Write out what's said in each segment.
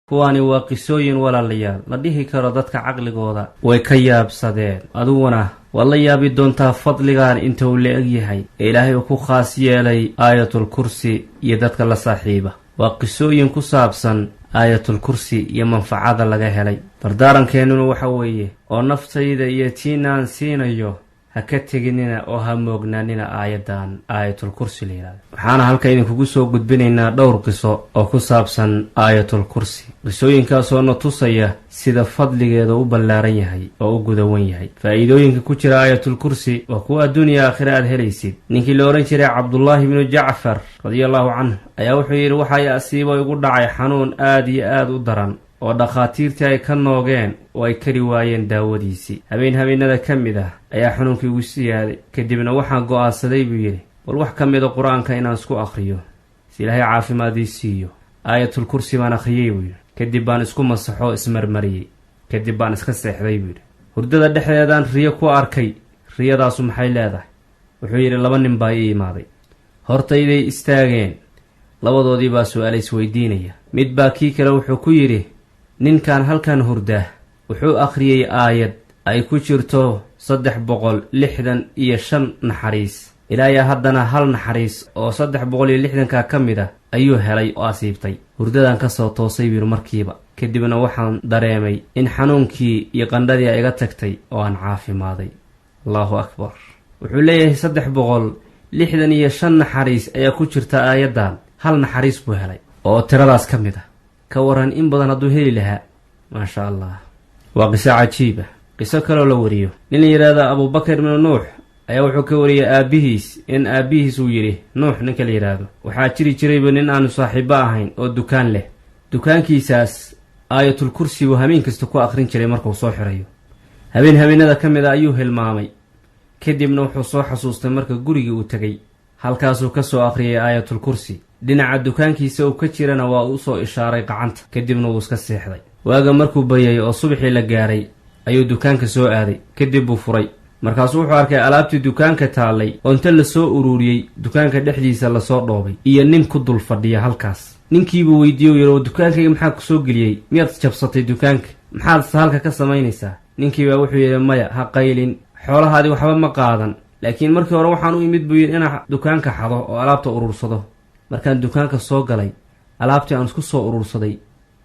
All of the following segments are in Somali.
kuwaani waa qisooyin walaalayaal la dhihi karo dadka caqligooda way ka yaabsadeen. aduguna waad la yaabi doontaa fadligan inta uu la-eg yahay ee ilaahay uu ku khaas yeelay aayatul kursi iyo dadka la saaxiiba. waa qisooyin ku saabsan aayatul kursi iyo manfacada laga helay. dardaarankeenuna waxa weeye oo naftayda iyo tiinaan siinayo ha ka teginina oo ha moognaanina aayadan aayatul kursi la yiraahdo. waxaana halka idinkugu soo gudbinaynaa dhowr qiso oo ku saabsan aayatul kursi. qisooyinkaasoo na tusaya sida fadligeeda u ballaaran yahay oo u gudawan yahay. faa'iidooyinka ku jira aayatul kursi waa kuwa adduuniya aakhira aad helaysid. ninkii la odhan jiray cabdullaahi ibnu jacfar radiallahu canhu ayaa wuxuu yidhi waxay asiibo igu dhacay xanuun aad iyo aad u daran oo dhakhaatiirtii ay ka noogeen oo ay kari waayeen daawadiisii. habeenada ka mid ah ayaa xanuunkii igu siyaaday. kadibna waxaan go'aansaday buu yidhi bal wax ka mida qur-aanka inaan isku akhriyo si ilaahay caafimaadii siiyo. aayatul kursi baan akhriyey buu yidhi. kadib baan isku masaxoo ismarmariyey. kadib baan iska seexday buu yidhi. hurdada dhexdeedaan riyo ku arkay. riyadaasu maxay leedahay? wuxuu yidhi 2 nin baa ii imaaday. hortayday istaageen. labadoodii baa su-aala isweydiinaya. mid baa kii kale wuxuu ku yidhi ninkan halkan hurdaa wuxuu akhriyey aayad ay ku jirto 365 naxariis. ilaayaa haddana hal naxariis oo 360ka ka mid ah ayuu helay oo asiibtay. hurdadan ka soo toosay buu markiiba. kadibna waxaan dareemay in xanuunkii iyo qandhadii ay iga tagtay oo aan caafimaaday. allahu akbar. wuxuu leeyahay 365 naxariis ayaa ku jirta aayadan. hal naxariis buu helay oo tiradaas ka mid ah. ka waran in badan hadduu heli lahaa. maasha allah. waa qiso cajiib ah. qiso kaloo la wariyo nin la yidhaahdo abubakar ibnu nuux ayaa wuxuu ka wariyay aabbihiis in aabbihiis uu yidhi nuux ninka la yidhaahdo waxaa jiri jirayba nin aanu saaxiibo ahayn oo dukaan leh. dukaankiisaas aayatul kursi buu habeen kasta ku akhrin jiray markuu soo xirayo. habeenada ka mid a ayuu hilmaamay. kadibna wuxuu soo xasuustay marka gurigii uu tegay. halkaasuu ka soo akhriyay aayatul kursi. dhinaca dukaankiisa uu ka jirana waa u soo ishaaray gacanta. kadibna wuu iska seexday. waaga markuu baryay oo subaxii la gaaray ayuu dukaanka soo aaday. kadib buu furay. markaasuu wuxuu arkay alaabtii dukaanka taallay oo inta lasoo ururiyey dukaanka dhexdiisa lasoo dhoobay iyo nin ku dul fadhiya halkaas. ninkiibuu weydiiyey u yidhi oo dukaankayga maxaa ku soo geliyey? miyaad jabsatay dukaanka? maxaad halka ka samaynaysaa? ninkiibaa wuxuu yidhi maya ha qaylin, xoolahaadii waxba ma qaadan, laakiin markii hore waxaan u imid buu yidhi inaan dukaanka xado oo alaabta urursado. markaan dukaanka soo galay alaabtii aan isku soo urursaday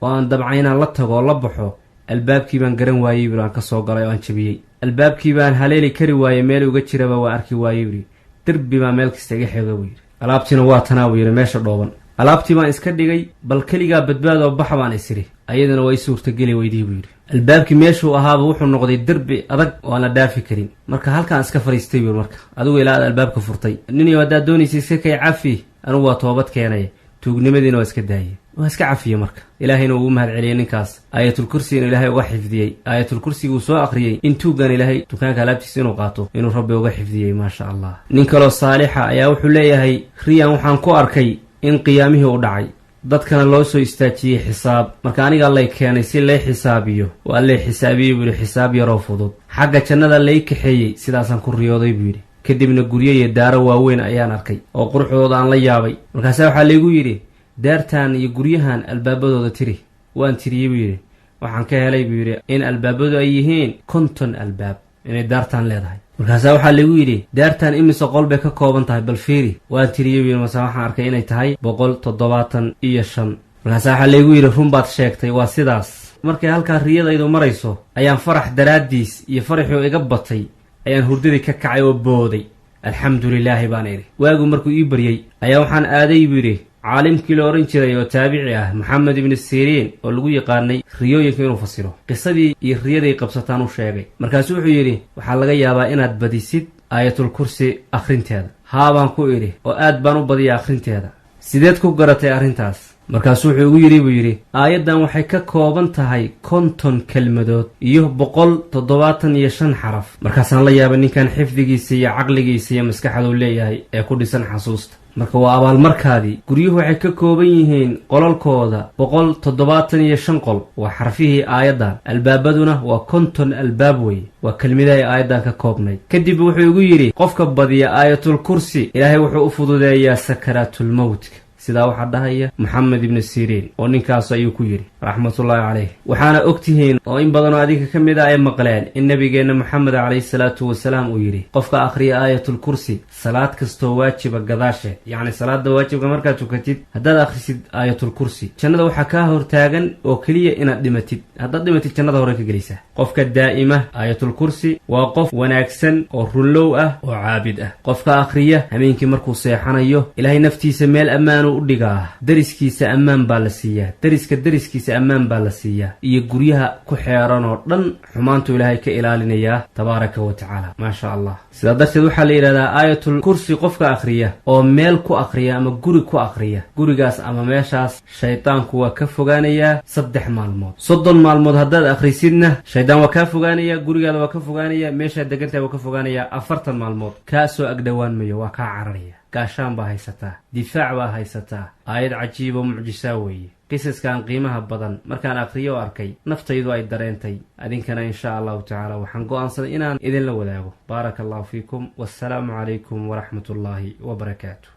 oo aan dabca inaan la tago oo la baxo albaabkii baan garan waayey buu aan ka soo galay oo aan jabiyey. albaabkii baan haleeli kari waayey meel uga jiraba waa arki waayey buu yidhi. derbi baa meel kasta iga xega buu yidhi. alaabtiina waa tanaa buu yidhi meesha dhooban. alaabtii baan iska dhigay bal keligaa badbaad oo baxa baan isiri. ayadana way suurtageli weydii buu yidhi. albaabkii meeshuu ahaaba wuxuu noqday derbi adag oo aan la dhaafi karin. marka halkaan iska fadhiistay buu marka adigu ilaa aad albaabka furtay. niniyo haddaad doonaysay iska kay cafi, anugu waa toobad keenaya. tuugnimadiina waa iska daayay. waa iska cafiye marka. ilaahayna ugu mahad celiyey ninkaas. aayatul kursi inuu ilaahay uga xifdiyey. aayatul kursiguu soo akhriyey in tuugan ilaahay dukaanka alaabtiisa inuu qaato inuu rabbi uga xifdiyey. maasha allah. nin kaloo saalixa ayaa wuxuu leeyahay riyan waxaan ku arkay in qiyaamihii u dhacay dadkana loo soo istaajiyey xisaab. marka aniga allay keenay si lay xisaabiyo oo allay xisaabiyey buu yidhi xisaab yaroo fudud. xagga jannada lay kaxeeyey sidaasaan ku riyooday buu yidhi. kadibna guryo iyo daaro waaweyn ayaan arkay oo quruxdooda aan la yaabay. markaasaa waxaa laygu yidhi daartan iyo guryahan albaabadooda tiri. waan tiriyey buu yidhi. waxaan ka helay buu yidhi in albaabadu ay yihiin 50 albaab inay daartan leedahay. markaasaa waxaa laygu yidhi daartan imise qol bay ka kooban tahay bal fiiri. waan tiriyey buu yidhi. markaasa waxaan arkay inay tahay 175. markaasaa waxaa laygu yidhi run baad sheegtay, waa sidaas. markay halkaa riyadaydu marayso ayaan farax daraaddiis iyo faraxii iga batay ayaan hurdadii ka kacay oo booday. alxamdulilaahi baan idhi. waagu markuu ii baryey ayaa waxaan aaday buu yidhi caalimkii la odhan jiray oo taabici ah maxamed ibnu siriin oo lagu yaqaanay riyooyinka inuu fasiro. qisadii iyo riyaday qabsataan u sheegay. markaasuu wuxuu yidhi waxaa laga yaabaa inaad badisid aayatul kursi akhrinteeda. haabaan ku idhi oo aad baan u badiya akhrinteeda. sideed ku garatay arrintaas? markaasuu wuxuu igu yidhi buu yidhi aayaddan waxay ka kooban tahay 50 kelmadood iyo 175 xaraf. markaasaan la yaabay ninkan xifdigiisa iyo caqligiisa iyo maskaxduu leeyahay ee ku dhisan xasuusta. marka waa abaalmarkaadii. guryuhu waxay ka kooban yihiin qolalkooda 175 qol waa xarfihii aayaddan. albaabaduna waa 50 albaab weye waa kelmidahay aayaddan ka koobnayd. kadib wuxuu igu yidhi qofka badiya aayatul kursi ilaahay wuxuu u fududeeyaa sakaraatulmowtka. sidaa waxaa dhahaya maxamed ibnu siriin oo ninkaas ayuu ku yidhi raxmatullaahi caleyh. waxaana ogtihiin oo in badanoo adinka ka mid a ay maqleen in nabigeenna moxamed calayhi salaatu wasalaam uu yidhi qofka akhriya aayatulkursi salaad kastoo waajiba gadaasheed, yacni salaada waajibka markaad tukatid haddaad akhrisid aayatulkursi jannada waxaa kaa hortaagan oo keliya inaad dhimatid. haddaad dhimatid jannada hore ka gelaysaa. qofka daa'ima aayatulkursi waa qof wanaagsan oo runlow ah oo caabid ah. qofka akhriya habeenkii markuu seexanayo ilaahay naftiisa meel ammaanuu u dhigaa, deriskiisa ammaan baa la siiyaa, deriskiisa ammaan baa la siiyaa, iyo guryaha ku xeeran oo dhan xumaantuu ilaahay ka ilaalinayaa tabaaraka wa tacaala. maasha allah. sidaa darteed waxaa la yidhahdaa aayatul kursi qofka akhriya oo meel ku akhriya ama guri ku akhriya, gurigaas ama meeshaas shaydaanku waa ka fogaanayaa 3 maalmood. 30 maalmood haddaad akhrisidna shaydaan waa kaa fogaanaya, gurigaada waa ka fogaanaya, meeshaad degantahay waa ka fogaanaya. 40 maalmood kaa soo agdhowaan mayo, waa kaa cararaya. gaashaan baa haysataa, difaac baa haysataa. aayad cajiibo mucjisaa weeye. qisaskan qiimaha badan markaan akhriyo oo arkay naftaydu ay dareentay, adinkana insha allahu tacaala waxaan go'aansaday inaan idinla wadaago. baaraka allahu fiikum, wassalaamu calaykum waraxmatullaahi wabarakaatu.